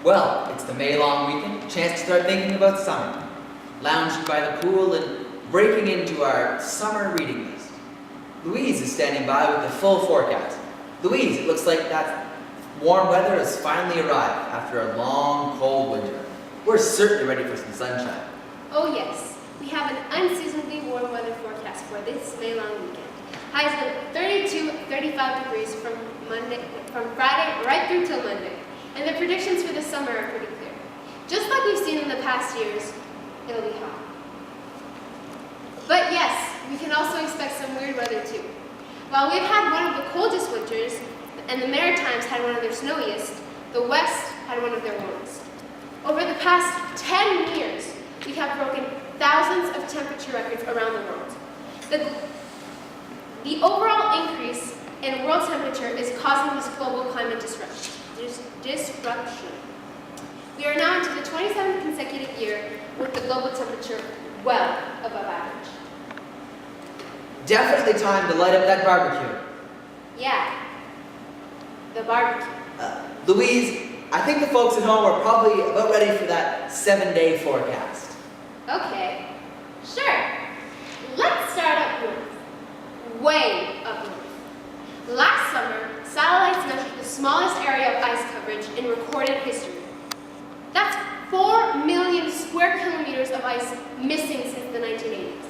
Well, it's the May-long weekend, chance to start thinking about summer. Lounging by the pool and breaking into our summer reading list. Louise is standing by with the full forecast. Louise, it looks like that warm weather has finally arrived after a long, cold winter. We're certainly ready for some sunshine. Oh yes, we have an unseasonably warm weather forecast for this May-long weekend. Highs of 32, 35 degrees from Friday right through till Monday. And the predictions for the summer are pretty clear. Just like we've seen in the past years, it'll be hot. But yes, we can also expect some weird weather too. While we've had one of the coldest winters, and the Maritimes had one of their snowiest, the West had one of their warmest. Over the past 10 years, we have broken thousands of temperature records around the world. The overall increase in world temperature is causing this global climate disruption. We are now into the 27th consecutive year with the global temperature well above average. Definitely time to light up that barbecue. Yeah, the barbecue. Louise, I think the folks at home are probably about ready for that 7-day forecast. Okay, sure. Let's start up north. Way up north. Last summer, satellites measured the smallest area of ice coverage in recorded history. That's 4 million square kilometers of ice missing since the 1980s.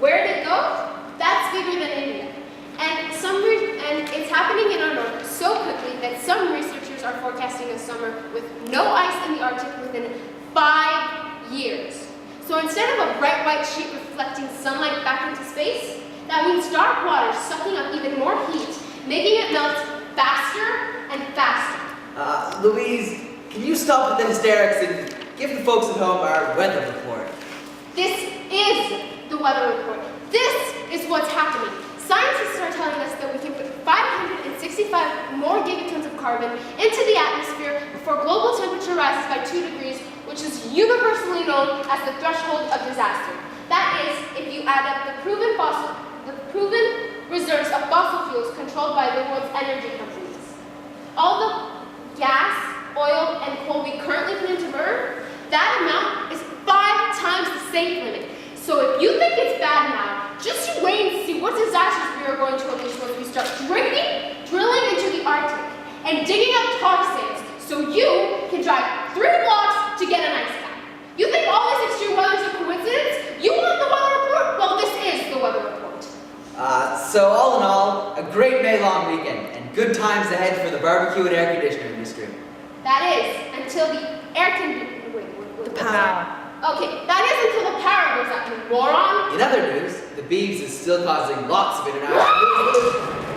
Where did it go? That's bigger than India. And it's happening in our north so quickly that some researchers are forecasting a summer with no ice in the Arctic within 5 years. So instead of a bright white sheet reflecting sunlight back into space, that means dark water sucking up even more heat, making it melt faster and faster. Louise, can you stop with the hysterics and give the folks at home our weather report? This is the weather report. This is what's happening. Scientists are telling us that we can put 565 more gigatons of carbon into the atmosphere before global temperature rises by 2 degrees, which is universally known as the threshold of disaster. That is, if you add up the proven reserves of fossil fuels controlled by the world's energy companies. All the gas, oil, and coal we currently plan to burn, that amount is 5 times the safe limit. So if you think it's bad now, just you wait and see what disasters we are going to unleash once we start drilling into the Arctic, and digging up tar sands so you can drive 3 blocks to get an ice cap. You think all this extreme weather is a coincidence? You want the weather report? Well, this is the weather report. So all in all, a great May-long weekend, and good times ahead for the barbecue and air conditioner industry. That is, until the air conditioner... Wait. The power. Okay, that is until the power goes out, you moron! In other news, the Beebs is still causing lots of international news.